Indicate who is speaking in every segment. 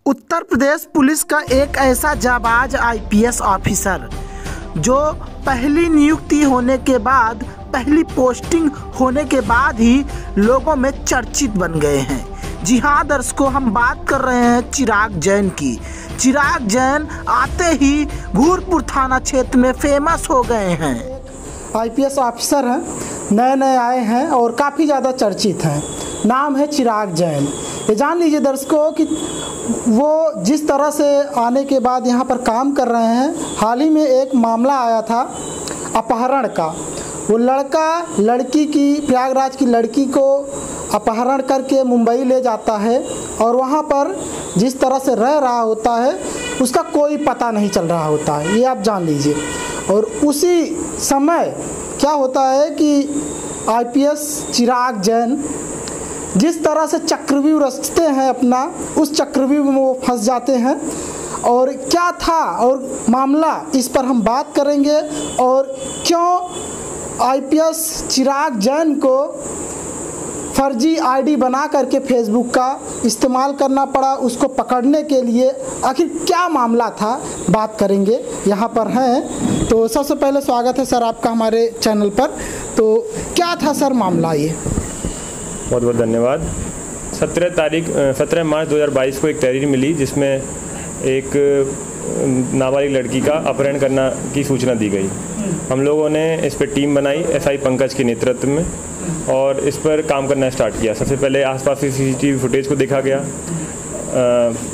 Speaker 1: Uttar Pradesh police का एक ऐसा जाबाज आईपीएस ऑफिसर जो पहली नियुक्ति होने के बाद, पहली पोस्टिंग होने के बाद ही लोगों में चर्चित बन गए हैं। जी हाँ दर्शकों, हम बात कर रहे हैं चिराग जैन की। चिराग जैन आते ही घूरपुर थाना क्षेत्र में फेमस हो गए हैं।
Speaker 2: आईपीएस ऑफिसर हैं, नए नए आए हैं और काफ़ी ज़्यादा चर्चित हैं। नाम है चिराग जैन। ये जान लीजिए दर्शकों कि वो जिस तरह से आने के बाद यहाँ पर काम कर रहे हैं। हाल ही में एक मामला आया था अपहरण का। वो लड़का लड़की की, प्रयागराज की लड़की को अपहरण करके मुंबई ले जाता है और वहाँ पर जिस तरह से रह रहा होता है उसका कोई पता नहीं चल रहा होता है, ये आप जान लीजिए। और उसी समय क्या होता है कि आईपीएस चिराग जैन जिस तरह से चक्रव्यूह रचते हैं अपना, उस चक्रव्यूह में वो फंस जाते हैं। और क्या था और मामला, इस पर हम बात करेंगे। और क्यों आईपीएस चिराग जैन को फर्जी आईडी बना करके फेसबुक का इस्तेमाल करना पड़ा, उसको पकड़ने के लिए आखिर क्या मामला था, बात करेंगे। यहाँ पर हैं तो सबसे पहले स्वागत है सर आपका हमारे चैनल पर। तो क्या था सर मामला ये?
Speaker 3: बहुत बहुत धन्यवाद। 17 मार्च 2022 को एक तहरीर मिली जिसमें एक नाबालिग लड़की का अपहरण करना की सूचना दी गई। हम लोगों ने इस पर टीम बनाई एसआई पंकज के नेतृत्व में और इस पर काम करना स्टार्ट किया। सबसे पहले आसपास की सीसीटीवी फुटेज को देखा गया,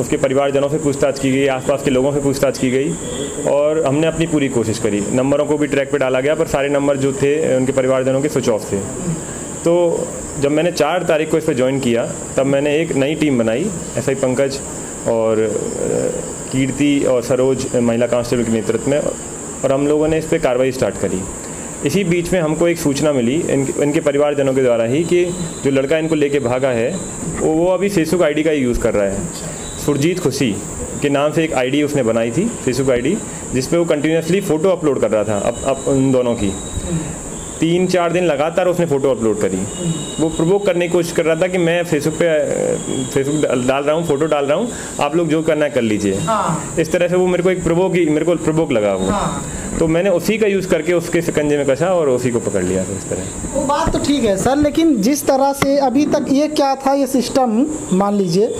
Speaker 3: उसके परिवारजनों से पूछताछ की गई, आसपास के लोगों से पूछताछ की गई और हमने अपनी पूरी कोशिश करी। नंबरों को भी ट्रैक पे डाला गया पर सारे नंबर जो थे उनके परिवारजनों के स्विच ऑफ थे। तो जब मैंने 4 तारीख को इस पर ज्वाइन किया तब मैंने एक नई टीम बनाई एसआई पंकज और कीर्ति और सरोज महिला कांस्टेबल के नेतृत्व में, और हम लोगों ने इस पर कार्रवाई स्टार्ट करी। इसी बीच में हमको एक सूचना मिली इनके परिवारजनों के द्वारा ही कि जो लड़का इनको लेके भागा है वो अभी फेसबुक आईडी का ही यूज़ कर रहा है। सुरजीत खुशी के नाम से एक आईडी उसने बनाई थी, फेसबुक आईडी, जिस पे वो कंटिन्यूसली फ़ोटो अपलोड कर रहा था अब उन दोनों की। 3-4 दिन लगातार उसने फ़ोटो अपलोड करी। वो प्रोवोक करने की कोशिश कर रहा था कि मैं फेसबुक डाल रहा हूँ, फ़ोटो डाल रहा हूँ, आप लोग जो करना है कर लीजिए। इस तरह से वो मेरे को प्रोवोक लगा वो। तो मैंने उसी का यूज़ करके उसके शिकंजे में कसा और उसी को पकड़ लिया। तो इस तरह
Speaker 2: वो बात तो ठीक है सर, लेकिन जिस तरह से अभी तक ये क्या था ये सिस्टम, मान लीजिए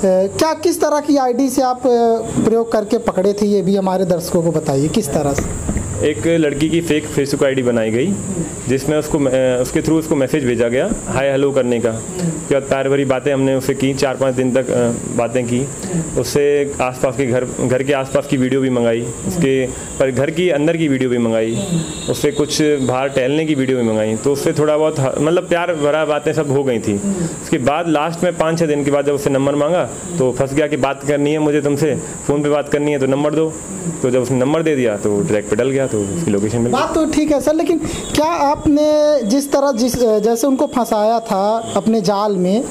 Speaker 2: क्या किस तरह की आईडी से आप प्रयोग करके पकड़े थे, ये भी हमारे दर्शकों को बताइए किस तरह से।
Speaker 3: एक लड़की की फेक फेसबुक आईडी बनाई गई जिसमें उसके थ्रू उसको मैसेज भेजा गया हाय हेलो करने का। क्या प्यार भरी बातें हमने उससे की, 4-5 दिन तक बातें की। उससे आसपास के घर के आसपास की वीडियो भी मंगाई, उसके पर घर की अंदर की वीडियो भी मंगाई, उससे कुछ बाहर टहलने की वीडियो भी मंगाई। तो उससे थोड़ा बहुत मतलब प्यार भरा बातें सब हो गई थी। उसके बाद लास्ट में 5-6 दिन के बाद जब उससे नंबर मांगा तो फंस गया कि बात करनी है मुझे तुमसे, फ़ोन पर बात करनी है तो नंबर दो। तो जब उसने नंबर दे दिया तो ट्रैक पे डल गया, तो उसकी लोकेशन मिल गई।
Speaker 2: बात तो ठीक है सर, लेकिन क्या आपने जैसे उनको फंसाया था अपने जाल में,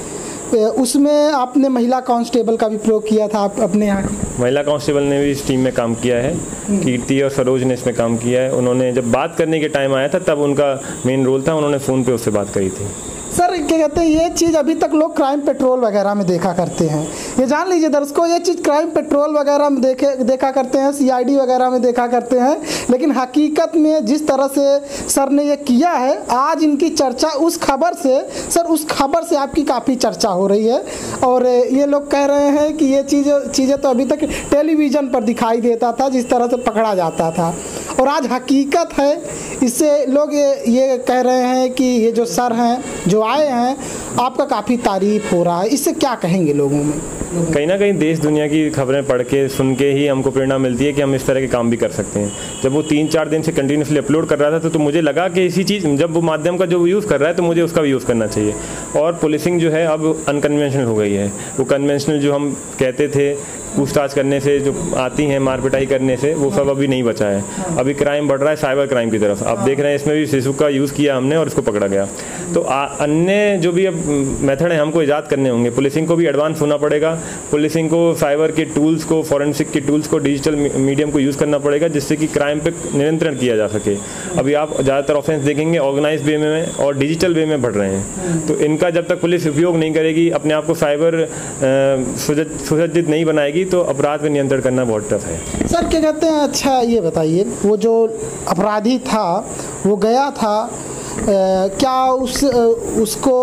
Speaker 2: उसमें आपने महिला कांस्टेबल का भी प्रयोग किया था अपने यहाँ की?
Speaker 3: महिला कांस्टेबल ने भी इस टीम में काम किया है, कीर्ति और सरोज ने इसमें काम किया है। उन्होंने जब बात करने के टाइम आया था तब उनका मेन रोल था, उन्होंने फ़ोन पे उससे बात करी थी।
Speaker 2: सर क्या कहते हैं, ये चीज़ अभी तक लोग क्राइम पेट्रोल वगैरह में देखा करते हैं। ये जान लीजिए दर्शकों, ये चीज़ क्राइम पेट्रोल वगैरह में देखा करते हैं, सीआईडी वगैरह में देखा करते हैं, लेकिन हकीकत में जिस तरह से सर ने ये किया है, आज इनकी चर्चा उस खबर से आपकी काफ़ी चर्चा हो रही है। और ये लोग कह रहे हैं कि ये चीज़ें तो अभी तक टेलीविज़न पर दिखाई देता था जिस तरह से पकड़ा जाता था, और आज हकीकत है। इससे लोग ये कह रहे हैं कि ये जो सर हैं जो आए हैं, आपका काफ़ी तारीफ हो रहा है, इससे क्या कहेंगे लोगों में?
Speaker 3: कहीं ना कहीं देश दुनिया की खबरें पढ़ के सुन के ही हमको प्रेरणा मिलती है कि हम इस तरह के काम भी कर सकते हैं। जब वो 3-4 दिन से कंटिन्यूसली अपलोड कर रहा था तो मुझे लगा कि इसी चीज़, जब वो माध्यम का जो यूज़ कर रहा है तो मुझे उसका भी यूज़ करना चाहिए। और पुलिसिंग जो है अब अनकन्वेंशनल हो गई है। वो कन्वेंशनल जो हम कहते थे पूछताछ करने से, जो आती हैं मार पिटाई करने से, वो सब अभी नहीं बचा है। अभी क्राइम बढ़ रहा है साइबर क्राइम की तरफ। आप देख रहे हैं इसमें भी फेसबुक का यूज़ किया हमने और उसको पकड़ा गया। तो अन्य जो भी अब मेथड है हमको ईजाद करने होंगे। पुलिसिंग को भी एडवांस होना पड़ेगा, पुलिसिंग को साइबर के टूल्स को, फॉरेंसिक के टूल्स को, डिजिटल मीडियम को यूज़ करना पड़ेगा, जिससे कि क्राइम पे नियंत्रण किया जा सके। अभी आप ज़्यादातर ऑफेंस देखेंगे ऑर्गेनाइज वे में और डिजिटल वे में बढ़ रहे हैं। तो इनका जब तक पुलिस उपयोग नहीं करेगी, अपने आप को साइबर सुसज्जित नहीं बनाएगी, तो अपराध पे नियंत्रण करना बहुत टफ है।
Speaker 2: सर क्या कहते हैं, अच्छा ये बताइए, वो जो अपराधी था वो गया था, क्या उसको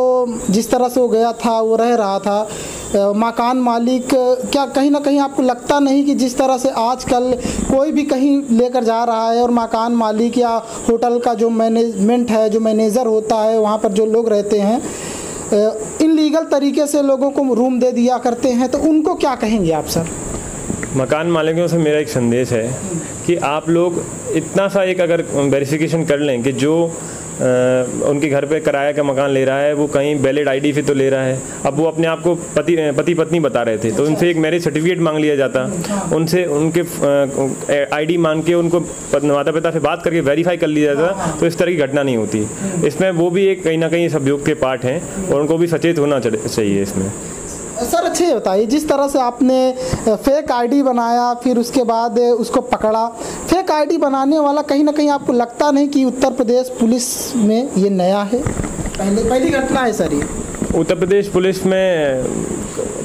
Speaker 2: जिस तरह से वो गया था, वो रह रहा था, मकान मालिक क्या कहीं ना कहीं आपको लगता नहीं कि जिस तरह से आजकल कोई भी कहीं लेकर जा रहा है और मकान मालिक या होटल का जो मैनेजमेंट है, जो मैनेजर होता है, वहाँ पर जो लोग रहते हैं, इनलीगल तरीके से लोगों को रूम दे दिया करते हैं, तो उनको क्या कहेंगे आप सर?
Speaker 3: मकान मालिकों से मेरा एक संदेश है कि आप लोग इतना सा एक अगर वेरिफिकेशन कर लें कि जो उनके घर पे किराया का मकान ले रहा है वो कहीं वैलिड आईडी से तो ले रहा है। अब वो अपने आप को पति पत्नी बता रहे थे, तो उनसे एक मैरिज सर्टिफिकेट मांग लिया जाता, उनसे उनके आईडी मांग के उनको माता पिता से बात करके वेरीफाई कर लिया जाता, तो इस तरह की घटना नहीं होती। इसमें वो भी एक कहीं ना कहीं सब योग के पार्ट हैं और उनको भी सचेत होना चाहिए इसमें।
Speaker 2: सर अच्छे बताइए, जिस तरह से आपने फेक आईडी बनाया, फिर उसके बाद उसको पकड़ा, फेक आईडी बनाने वाला कहीं ना कहीं आपको लगता नहीं कि उत्तर प्रदेश पुलिस में ये नया है? पहली घटना है सर ये।
Speaker 3: उत्तर प्रदेश पुलिस में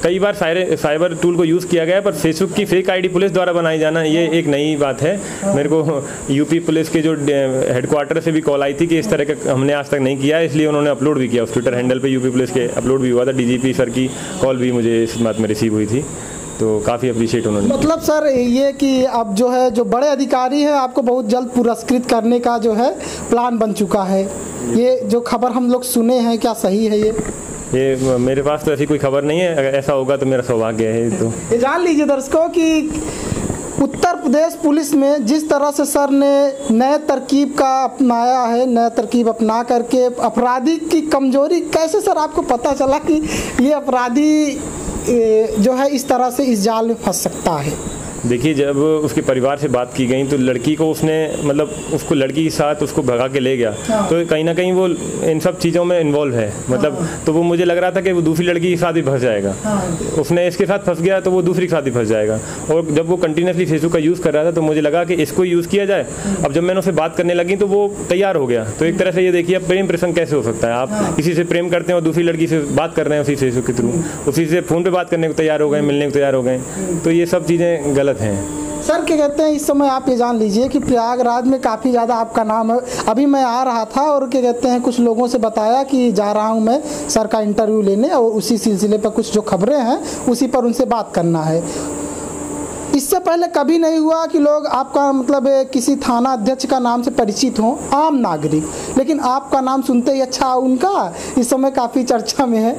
Speaker 3: कई बार साइबर टूल को यूज़ किया गया है, पर फेसबुक की फेक आईडी पुलिस द्वारा बनाई जाना ये एक नई बात है। मेरे को यूपी पुलिस के जो हेडक्वार्टर से भी कॉल आई थी कि इस तरह का हमने आज तक नहीं किया है, इसलिए उन्होंने अपलोड भी किया उस ट्विटर हैंडल पे, यूपी पुलिस के अपलोड भी हुआ था। डीजीपी सर की कॉल भी मुझे इस बात में रिसीव हुई थी, तो काफ़ी अप्रिशिएट उन्होंने।
Speaker 2: मतलब सर ये कि अब जो है जो बड़े अधिकारी हैं आपको बहुत जल्द पुरस्कृत करने का जो है प्लान बन चुका है, ये जो खबर हम लोग सुने हैं, क्या सही है
Speaker 3: ये मेरे पास तो ऐसी कोई खबर नहीं है, अगर ऐसा होगा तो मेरा सौभाग्य है। तो
Speaker 2: ये जान लीजिए दर्शकों कि उत्तर प्रदेश पुलिस में जिस तरह से सर ने नए तरकीब का अपनाया है, नया तरकीब अपना करके अपराधी की कमजोरी कैसे सर आपको पता चला कि ये अपराधी जो है इस तरह से इस जाल में फंस सकता है?
Speaker 3: देखिए, जब उसके परिवार से बात की गई तो लड़की को उसने मतलब उसको लड़की के साथ उसको भगा के ले गया, तो कहीं ना कहीं वो इन सब चीज़ों में इन्वॉल्व है, मतलब तो वो मुझे लग रहा था कि वो दूसरी लड़की के साथ ही फंस जाएगा। उसने इसके साथ फंस गया तो वो दूसरी के साथ ही फंस जाएगा। और जब वो कंटिन्यूसली फेसबुक का यूज़ कर रहा था तो मुझे लगा कि इसको यूज़ किया जाए। अब जब मैंने उससे बात करने लगी तो वो तैयार हो गया। तो एक तरह से ये देखिए अब प्रेम प्रसंग कैसे हो सकता है, आप किसी से प्रेम करते हैं और दूसरी लड़की से बात कर रहे हैं उसी फेसबुक के थ्रू, उसी से फ़ोन पर बात करने को तैयार हो गए, मिलने को तैयार हो गए, तो ये सब चीज़ें गलत हैं।
Speaker 2: सर क्या कहते हैं, इस समय आप ये जान लीजिए कि प्रयागराज में काफ़ी ज़्यादा आपका नाम है। अभी मैं आ रहा था और क्या कहते हैं कुछ लोगों से बताया कि जा रहा हूँ मैं सर का इंटरव्यू लेने, और उसी सिलसिले पर कुछ जो खबरें हैं उसी पर उनसे बात करना है। इससे पहले कभी नहीं हुआ कि लोग आपका मतलब किसी थाना अध्यक्ष का नाम से परिचित हों, आम नागरिक, लेकिन आपका नाम सुनते ही अच्छा उनका इस समय काफ़ी चर्चा में है।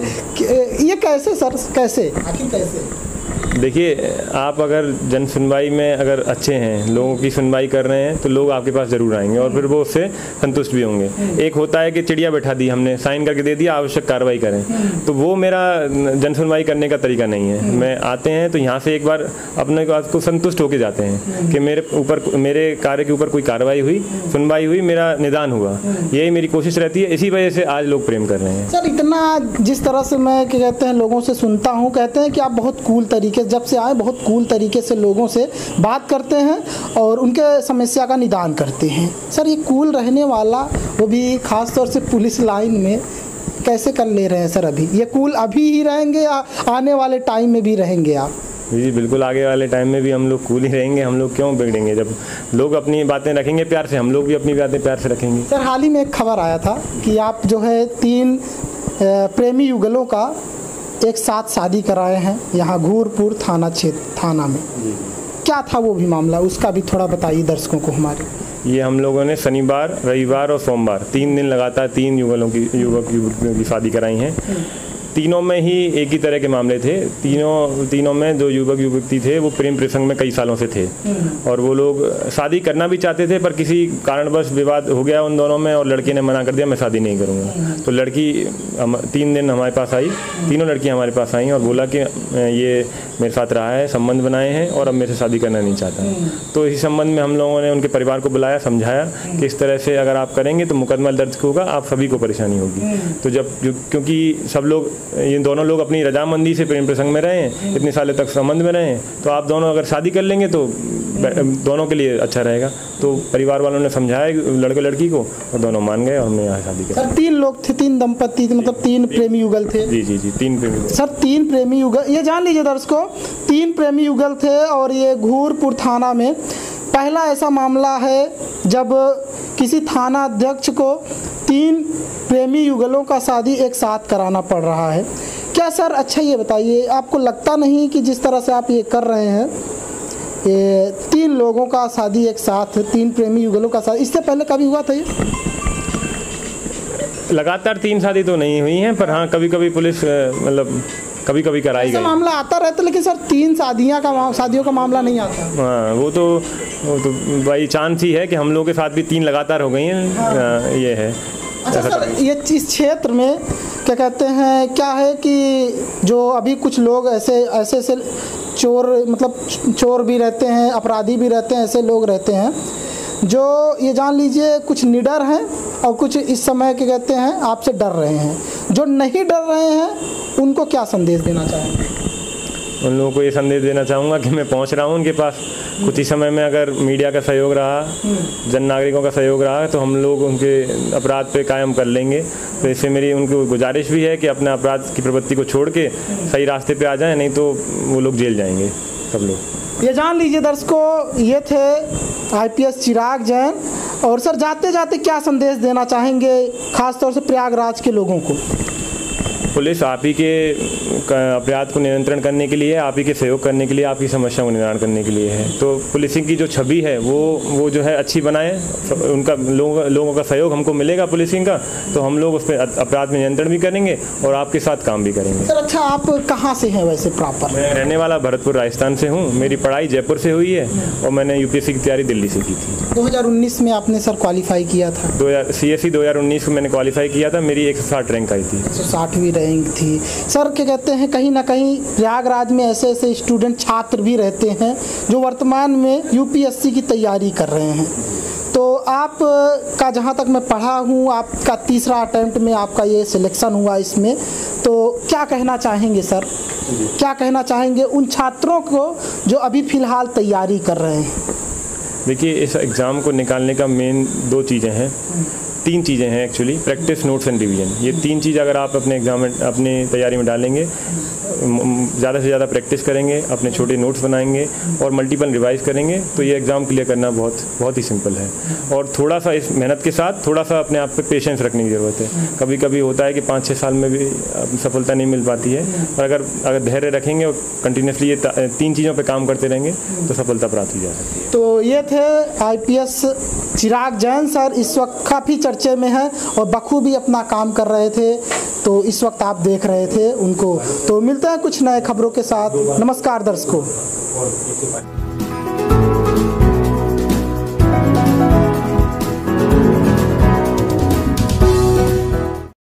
Speaker 2: ये कैसे सर, कैसे आखिर कैसे?
Speaker 3: देखिए, आप अगर जन सुनवाई में अगर अच्छे हैं, लोगों की सुनवाई कर रहे हैं, तो लोग आपके पास ज़रूर आएंगे और फिर वो उससे संतुष्ट भी होंगे। एक होता है कि चिड़िया बैठा दी हमने, साइन करके दे दिया, आवश्यक कार्रवाई करें, तो वो मेरा जन सुनवाई करने का तरीका नहीं है। मैं आते हैं तो यहाँ से एक बार अपने बात को संतुष्ट होकर जाते हैं कि मेरे ऊपर, मेरे कार्य के ऊपर कोई कार्रवाई हुई, सुनवाई हुई, मेरा निदान हुआ, यही मेरी कोशिश रहती है। इसी वजह से आज लोग प्रेम कर रहे हैं।
Speaker 2: सर इतना जिस तरह से मैं क्या कहते हैं लोगों से सुनता हूँ, कहते हैं कि आप बहुत कूल तरीके, जब से आए बहुत कूल तरीके से लोगों से बात करते हैं और उनके समस्या का निदान करते हैं। सर ये कूल रहने वाला, वो भी खास तौर से पुलिस लाइन में, कैसे कर ले रहे हैं सर? अभी ये कूल अभी ही रहेंगे या आने वाले टाइम में भी रहेंगे आप?
Speaker 3: जी बिल्कुल, आगे वाले टाइम में भी हम लोग कूल ही रहेंगे। हम लोग क्यों बिगड़ेंगे? जब लोग अपनी बातें रखेंगे प्यार से, हम लोग भी अपनी बातें प्यार से रखेंगे।
Speaker 2: सर हाल ही में एक खबर आया था कि आप जो है 3 प्रेमी युगलों का एक साथ शादी कराए हैं यहाँ घूरपुर थाना में। क्या था वो भी मामला, उसका भी थोड़ा बताइए दर्शकों को हमारे।
Speaker 3: ये हम लोगों ने शनिवार, रविवार और सोमवार 3 दिन लगातार 3 युवक युवतियों की शादी कराई हैं। तीनों में ही एक ही तरह के मामले थे। तीनों में जो युवक युवती थे वो प्रेम प्रसंग में कई सालों से थे और वो लोग शादी करना भी चाहते थे, पर किसी कारणवश विवाद हो गया उन दोनों में और लड़के ने मना कर दिया, मैं शादी नहीं करूँगा। तो लड़की 3 दिन हमारे पास आई, तीनों लड़कियां हमारे पास आईं और बोला कि ये मेरे साथ रहा है, संबंध बनाए हैं और अब मेरे से शादी करना नहीं चाहता। तो इसी संबंध में हम लोगों ने उनके परिवार को बुलाया, समझाया कि इस तरह से अगर आप करेंगे तो मुकदमा दर्ज होगा, आप सभी को परेशानी होगी। तो क्योंकि सब लोग, ये दोनों लोग अपनी रजामंदी से प्रेम प्रसंग में रहे हैं, इतने सालों तक संबंध में रहे हैं, तो आप दोनों अगर शादी कर लेंगे तो दोनों के लिए अच्छा रहेगा। तो परिवार वालों ने समझाया लड़के लड़की को और दोनों मान गए और हमने यहाँ शादी की।
Speaker 2: सर 3 लोग थे, 3 दंपति थे, मतलब 3 प्रेमी युगल थे।
Speaker 3: जी जी जी, 3 प्रेमी युगल।
Speaker 2: सर 3 प्रेमी युगल, ये जान लीजिए दर्शकों, 3 प्रेमी युगल थे और ये घूरपुर थाना में पहला ऐसा मामला है जब किसी थाना अध्यक्ष को 3 प्रेमी युगलों का शादी एक साथ कराना पड़ रहा है। क्या सर, अच्छा ये बताइए, आपको लगता नहीं कि जिस तरह से आप ये कर रहे हैं, ये 3 लोगों का शादी एक साथ, 3 प्रेमी युगलों का शादी, इससे पहले कभी हुआ था ये?
Speaker 3: लगातार 3 शादी तो नहीं हुई हैं, पर हाँ कभी कभी पुलिस मतलब कभी कभी कराई गई।
Speaker 2: मामला आता रहता, लेकिन सर 3 शादियों का मामला नहीं आता।
Speaker 3: हाँ, वो तो भाई चांस ही है कि हम लोगों के साथ भी 3 लगातार हो गई हैं। हाँ। ये है।
Speaker 2: अच्छा सर, ये इस क्षेत्र में क्या कहते हैं, क्या है कि जो अभी कुछ लोग ऐसे चोर, मतलब चोर भी रहते हैं, अपराधी भी रहते हैं, ऐसे लोग रहते हैं जो ये जान लीजिए कुछ निडर हैं और कुछ इस समय के कहते हैं आपसे डर रहे हैं। जो नहीं डर रहे हैं उनको क्या संदेश देना चाहेंगे?
Speaker 3: उन लोगों को ये संदेश देना चाहूँगा कि मैं पहुँच रहा हूँ उनके पास। कुछ ही समय में अगर मीडिया का सहयोग रहा, जन नागरिकों का सहयोग रहा, तो हम लोग उनके अपराध पे कायम कर लेंगे। तो इससे मेरी उनको गुजारिश भी है कि अपने अपराध की प्रवृत्ति को छोड़ के सही रास्ते पे आ जाएं, नहीं तो वो लोग जेल जाएंगे सब लोग।
Speaker 2: ये जान लीजिए दर्शकों, ये थे IPS चिराग जैन। और सर जाते जाते क्या संदेश देना चाहेंगे खासतौर से प्रयागराज के लोगों को?
Speaker 3: पुलिस आप ही के अपराध को नियंत्रण करने के लिए, आप ही के सहयोग करने के लिए, आपकी समस्या को निवारण करने के लिए है। तो पुलिसिंग की जो छवि है वो जो है अच्छी बनाए, उनका लोगों का सहयोग हमको मिलेगा पुलिसिंग का, तो हम लोग उस पर अपराध में नियंत्रण भी करेंगे और आपके साथ काम भी करेंगे।
Speaker 2: सर अच्छा, आप कहाँ से हैं वैसे प्रॉपर?
Speaker 3: मैं रहने वाला भरतपुर राजस्थान से हूँ। मेरी पढ़ाई जयपुर से हुई है और मैंने UPSC की तैयारी दिल्ली से की थी।
Speaker 2: 2019 में आपने सर क्वालिफाई किया था?
Speaker 3: CSE 2019 में मैंने क्वालिफाई किया था। मेरी 160 रैंक आई थी।
Speaker 2: 160वीं रैंक थी। सर क्या कहते हैं, कहीं ना कहीं प्रयागराज में ऐसे स्टूडेंट छात्र भी रहते हैं जो वर्तमान में UPSC की तैयारी कर रहे हैं। तो आप का जहाँ तक मैं पढ़ा हूँ, आपका 3रा अटेम्प्ट में आपका ये सिलेक्शन हुआ इसमें, तो क्या कहना चाहेंगे सर? क्या कहना चाहेंगे उन छात्रों को जो अभी फ़िलहाल तैयारी कर रहे हैं?
Speaker 3: देखिए, इस एग्ज़ाम को निकालने का मेन 2 चीज़ें हैं, 3 चीज़ें हैं actually, practice, notes and revision. ये 3 चीज़ अगर आप अपने एग्ज़ाम में, अपनी तैयारी में डालेंगे, ज़्यादा से ज़्यादा प्रैक्टिस करेंगे, अपने छोटे नोट्स बनाएंगे और मल्टीपल रिवाइज करेंगे, तो ये एग्ज़ाम क्लियर करना बहुत ही सिंपल है। और थोड़ा सा इस मेहनत के साथ थोड़ा सा अपने आप पे पेशेंस रखने की ज़रूरत है। कभी कभी होता है कि 5-6 साल में भी सफलता नहीं मिल पाती है, और अगर धैर्य रखेंगे और कंटिन्यूसली ये 3 चीज़ों पर काम करते रहेंगे तो सफलता प्राप्त हो जा सकती है।
Speaker 2: तो ये थे IPS चिराग जैन सर, इस वक्त काफ़ी चर्चे में हैं और बखूबी अपना काम कर रहे थे। तो इस वक्त आप देख रहे थे उनको। तो मिलते हैं कुछ नए खबरों के साथ। नमस्कार दर्शकों।